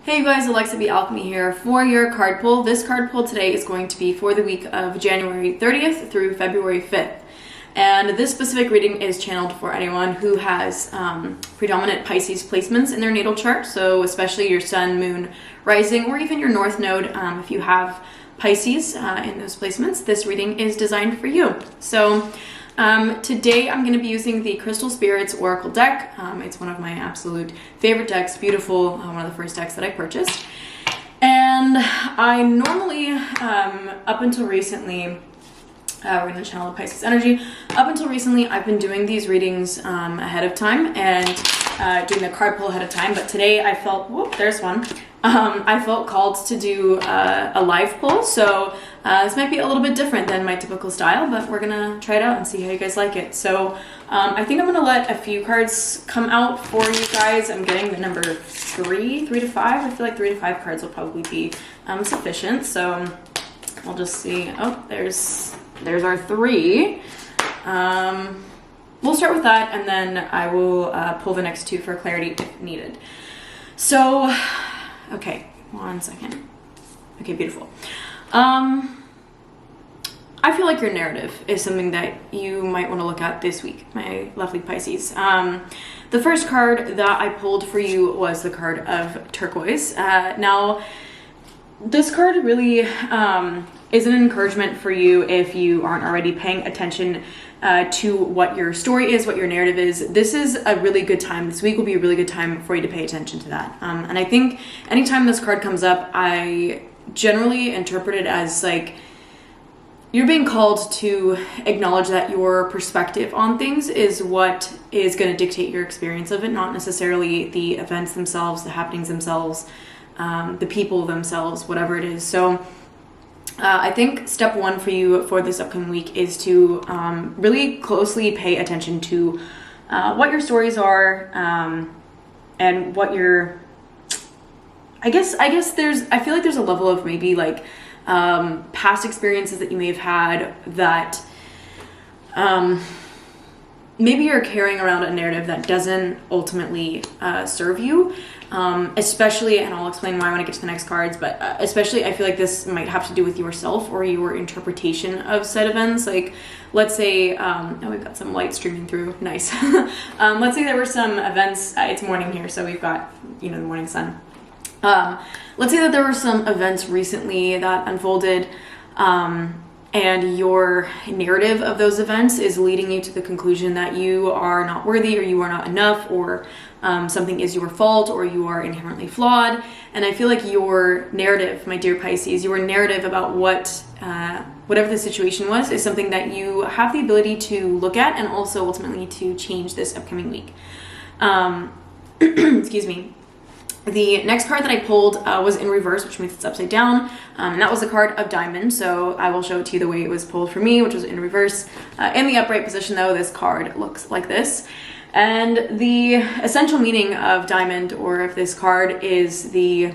Hey you guys, Alexa B Alchemy here for your card pull. This card pull today is going to be for the week of January 30th through February 5th. And this specific reading is channeled for anyone who has predominant Pisces placements in their natal chart. So especially your sun, moon, rising, or even your north node. If you have Pisces in those placements, this reading is designed for you. So today I'm going to be using the Crystal Spirits Oracle deck. It's one of my absolute favorite decks, beautiful, one of the first decks that I purchased. And I normally, up until recently, we're going to channel the Pisces energy. Up until recently, I've been doing these readings ahead of time and doing the card pull ahead of time. But today I felt, whoop, there's one. I felt called to do a live pull. So this might be a little bit different than my typical style, but we're going to try it out and see how you guys like it. So I think I'm going to let a few cards come out for you guys. I'm getting the number 3 to 5. I feel like 3 to 5 cards will probably be sufficient. So we'll just see. Oh, there's our 3. We'll start with that, and then I will pull the next 2 for clarity if needed. So, okay, 1 second. Okay, beautiful. I feel like your narrative is something that you might want to look at this week, my lovely Pisces. The first card that I pulled for you was the card of turquoise. Now, this card really is an encouragement for you if you aren't already paying attention to what your story is, what your narrative is. This is a really good time. This week will be a really good time for you to pay attention to that. And I think anytime this card comes up, I generally interpret it as like you're being called to acknowledge that your perspective on things is what is going to dictate your experience of it, not necessarily the events themselves, the happenings themselves, the people themselves, whatever it is. So I think step 1 for you for this upcoming week is to really closely pay attention to what your stories are and what your, I feel like there's a level of maybe like past experiences that you may have had that maybe you're carrying around a narrative that doesn't ultimately serve you. Especially, and I'll explain why when I get to the next cards, but especially I feel like this might have to do with yourself or your interpretation of said events. Like, let's say, oh, we've got some light streaming through, nice. Let's say there were some events, it's morning here, so we've got, the morning sun. Let's say that there were some events recently that unfolded, and your narrative of those events is leading you to the conclusion that you are not worthy or you are not enough or something is your fault or you are inherently flawed. And I feel like your narrative, my dear Pisces, your narrative about whatever the situation was is something that you have the ability to look at and also ultimately to change this upcoming week. Excuse me. The next card that I pulled was in reverse, which means it's upside down, and that was the card of diamond, so I will show it to you the way it was pulled for me, which was in reverse. In the upright position, though, this card looks like this. And the essential meaning of diamond, or of this card, is the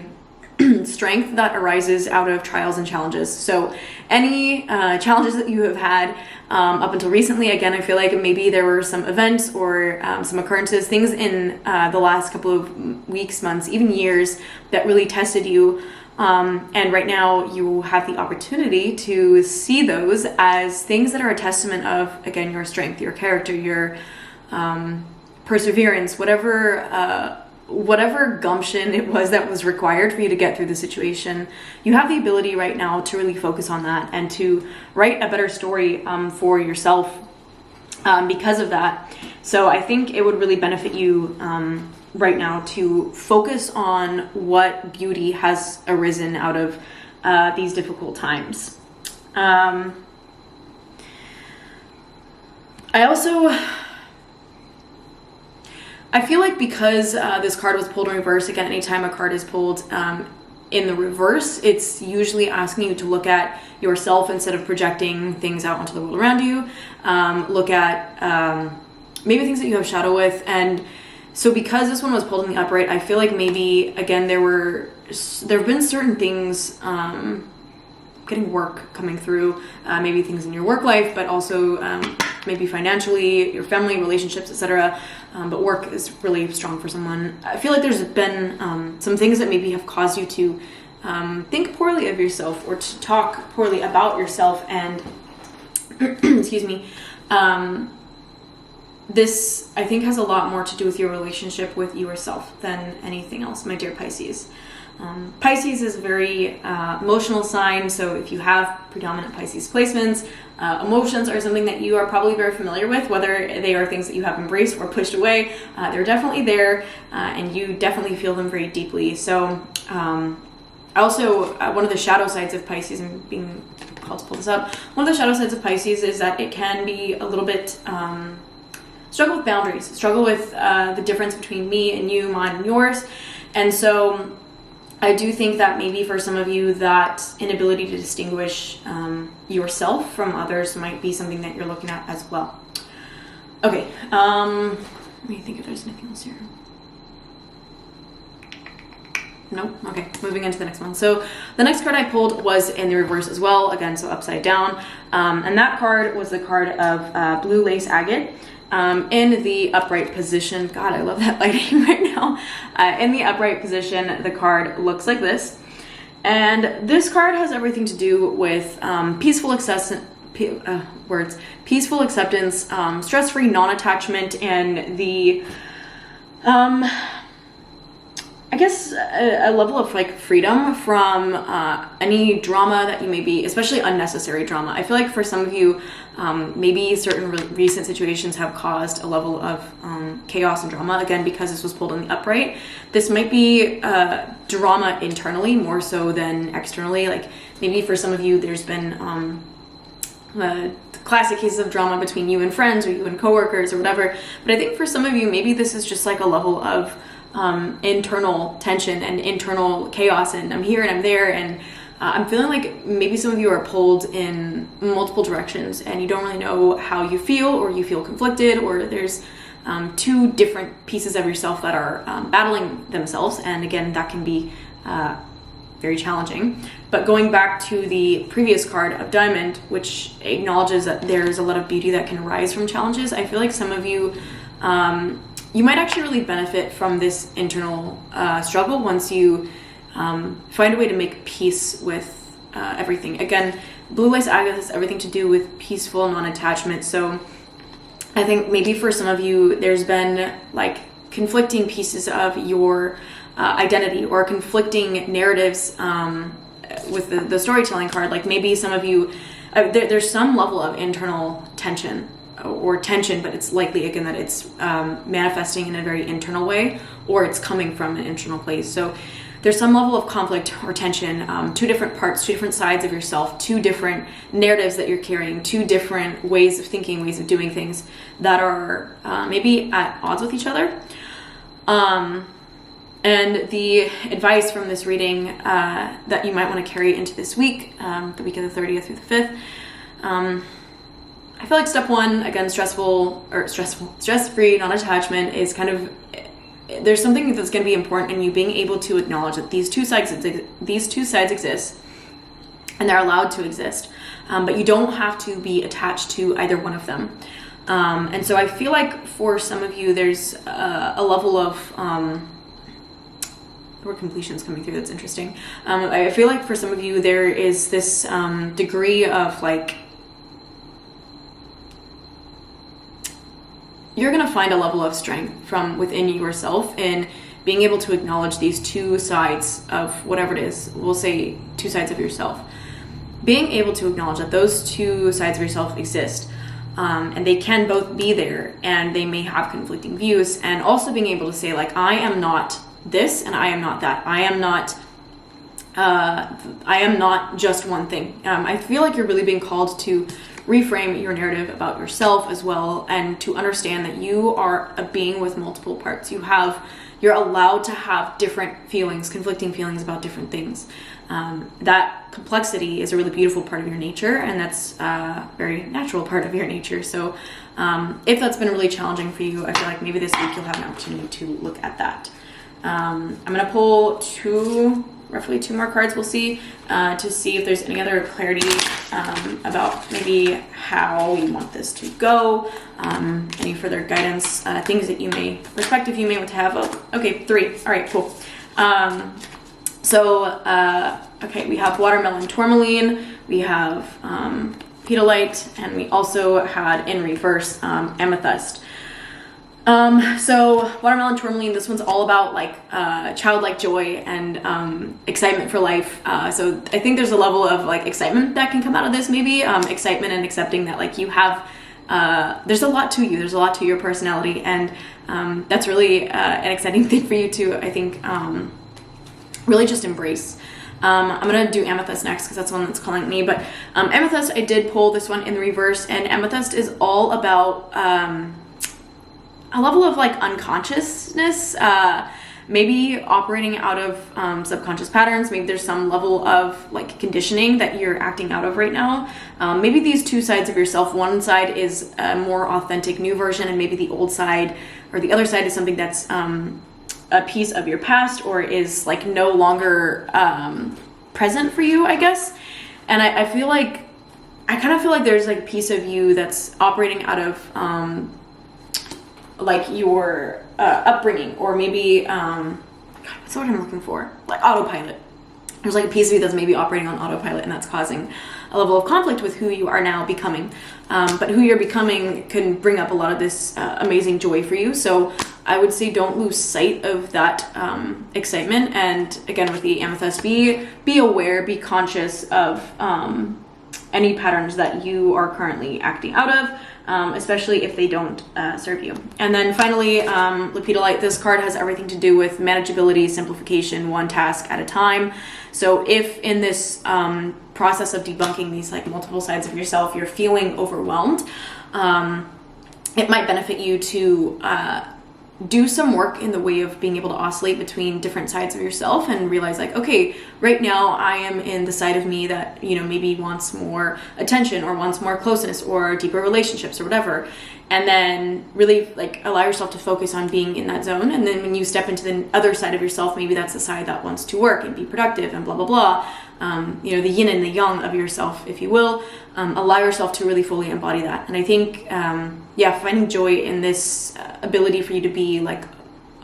strength that arises out of trials and challenges. So any challenges that you have had up until recently, again, I feel like maybe there were some events or some occurrences, things in the last couple of weeks, months, even years that really tested you. And right now you have the opportunity to see those as things that are a testament of, again, your strength, your character, your perseverance, whatever gumption it was that was required for you to get through the situation. You have the ability right now to really focus on that and to write a better story for yourself because of that. So I think it would really benefit you right now to focus on what beauty has arisen out of these difficult times. I feel like because this card was pulled in reverse, again, anytime a card is pulled in the reverse, it's usually asking you to look at yourself instead of projecting things out onto the world around you. Look at maybe things that you have shadow with. And so because this one was pulled in the upright, I feel like maybe, again, there have been certain things, again, getting work coming through, maybe things in your work life, but also maybe financially, your family, relationships, etc. But work is really strong for someone. I feel like there's been some things that maybe have caused you to think poorly of yourself or to talk poorly about yourself, and excuse me, this I think has a lot more to do with your relationship with yourself than anything else, my dear Pisces. Pisces is a very emotional sign, so if you have predominant Pisces placements, emotions are something that you are probably very familiar with, whether they are things that you have embraced or pushed away. They're definitely there, and you definitely feel them very deeply. So also, one of the shadow sides of Pisces, and being called to pull this up, one of the shadow sides of Pisces is that it can be a little bit struggle with boundaries, struggle with the difference between me and you, mine and yours. And so I do think that maybe for some of you, that inability to distinguish yourself from others might be something that you're looking at as well. Okay, let me think if there's anything else here. Nope. Okay, moving into the next one. So the next card I pulled was in the reverse as well, again, so upside down. And that card was the card of blue lace agate. In the upright position, God, I love that lighting right now. In the upright position, the card looks like this. And this card has everything to do with peaceful acceptance, stress-free non-attachment, and the, I guess a level of like freedom from any drama that you may be, especially unnecessary drama. I feel like for some of you, maybe certain recent situations have caused a level of chaos and drama, again, because this was pulled in the upright. This might be drama internally more so than externally. Like maybe for some of you, there's been classic cases of drama between you and friends or you and coworkers or whatever. But I think for some of you, maybe this is just like a level of internal tension and internal chaos, and I'm here and I'm there, and I'm feeling like maybe some of you are pulled in multiple directions and you don't really know how you feel, or you feel conflicted, or there's two different pieces of yourself that are battling themselves, and again, that can be very challenging. But going back to the previous card of Diamond, which acknowledges that there's a lot of beauty that can arise from challenges, I feel like some of you you might actually really benefit from this internal struggle once you find a way to make peace with everything. Again, blue lace agate has everything to do with peaceful non-attachment. So I think maybe for some of you, there's been like conflicting pieces of your identity, or conflicting narratives with the storytelling card. Like maybe some of you, there's some level of internal tension, but it's likely, again, that it's manifesting in a very internal way, or it's coming from an internal place. So there's some level of conflict or tension, two different parts, two different sides of yourself, two different narratives that you're carrying, two different ways of thinking, ways of doing things that are maybe at odds with each other. And the advice from this reading that you might want to carry into this week, the week of the 30th through the 5th, I feel like step one, again, stress-free non-attachment is kind of, there's something that's going to be important in you being able to acknowledge that these two sides exist, and they're allowed to exist, but you don't have to be attached to either one of them. And so I feel like for some of you, there's a level of the word completion is coming through. That's interesting. I feel like for some of you, there is this degree of like, you're going to find a level of strength from within yourself in being able to acknowledge these two sides of whatever it is. We'll say two sides of yourself. Being able to acknowledge that those two sides of yourself exist, and they can both be there, and they may have conflicting views, and also being able to say, like, I am not this and I am not that. I am not just one thing. I feel like you're really being called to reframe your narrative about yourself as well, and to understand that you are a being with multiple parts. You're allowed to have different feelings, conflicting feelings about different things. That complexity is a really beautiful part of your nature, and that's a very natural part of your nature. So if that's been really challenging for you, I feel like maybe this week you'll have an opportunity to look at that. I'm going to pull two roughly 2 more cards we'll see to see if there's any other clarity about maybe how we want this to go, any further guidance, things that you may, perspective you may want to have. Oh, okay, 3. All right, cool. Okay, we have watermelon tourmaline, we have pedalite, and we also had in reverse amethyst. So watermelon tourmaline, this one's all about like childlike joy and excitement for life. So I think there's a level of like excitement that can come out of this, maybe excitement and accepting that like you have there's a lot to you, there's a lot to your personality, and that's really an exciting thing for you to, I think, really just embrace. I'm gonna do amethyst next because that's the one that's calling me, but amethyst, I did pull this one in the reverse, and amethyst is all about a level of like unconsciousness, maybe operating out of subconscious patterns. Maybe there's some level of like conditioning that you're acting out of right now. Maybe these 2 sides of yourself, one side is a more authentic new version, and maybe the old side or the other side is something that's a piece of your past or is like no longer present for you, I guess. And I feel like, I kind of feel like there's like a piece of you that's operating out of like your upbringing, or maybe God, what's the word I'm looking for? Like autopilot. There's like a piece of you that's maybe operating on autopilot, and that's causing a level of conflict with who you are now becoming. But who you're becoming can bring up a lot of this amazing joy for you. So I would say don't lose sight of that excitement. And again, with the amethyst, be aware, be conscious of any patterns that you are currently acting out of, especially if they don't serve you. And then finally, lepidolite, this card has everything to do with manageability, simplification, one task at a time. So if in this process of debunking these like multiple sides of yourself, you're feeling overwhelmed, it might benefit you to do some work in the way of being able to oscillate between different sides of yourself and realize like, okay, right now I am in the side of me that, you know, maybe wants more attention or wants more closeness or deeper relationships or whatever. And then really like allow yourself to focus on being in that zone. And then when you step into the other side of yourself, maybe that's the side that wants to work and be productive and blah, blah, blah. You know, the yin and the yang of yourself, if you will, allow yourself to really fully embody that. And I think, finding joy in this ability for you to be like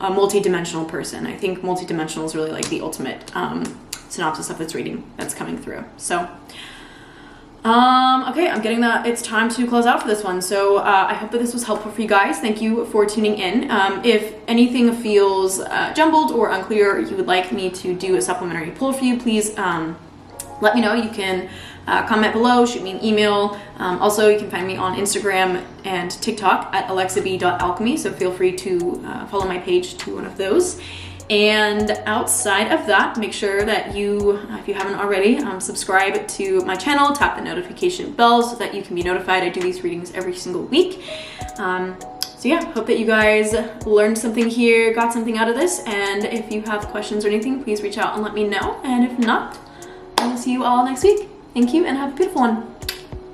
a multi-dimensional person. I think multi-dimensional is really like the ultimate synopsis of this reading that's coming through. So, okay, I'm getting that it's time to close out for this one. So I hope that this was helpful for you guys. Thank you for tuning in. If anything feels jumbled or unclear, you would like me to do a supplementary pull for you, please let me know. You can comment below, shoot me an email. Also, you can find me on Instagram and TikTok at alexab.alchemy, so feel free to follow my page to one of those. And outside of that, make sure that you, if you haven't already, subscribe to my channel, tap the notification bell so that you can be notified. I do these readings every single week. So yeah, hope that you guys learned something here, got something out of this. And if you have questions or anything, please reach out and let me know. And if not, I will see you all next week. Thank you and have a beautiful one.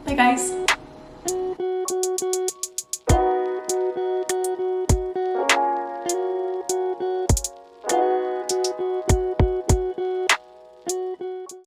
Bye guys.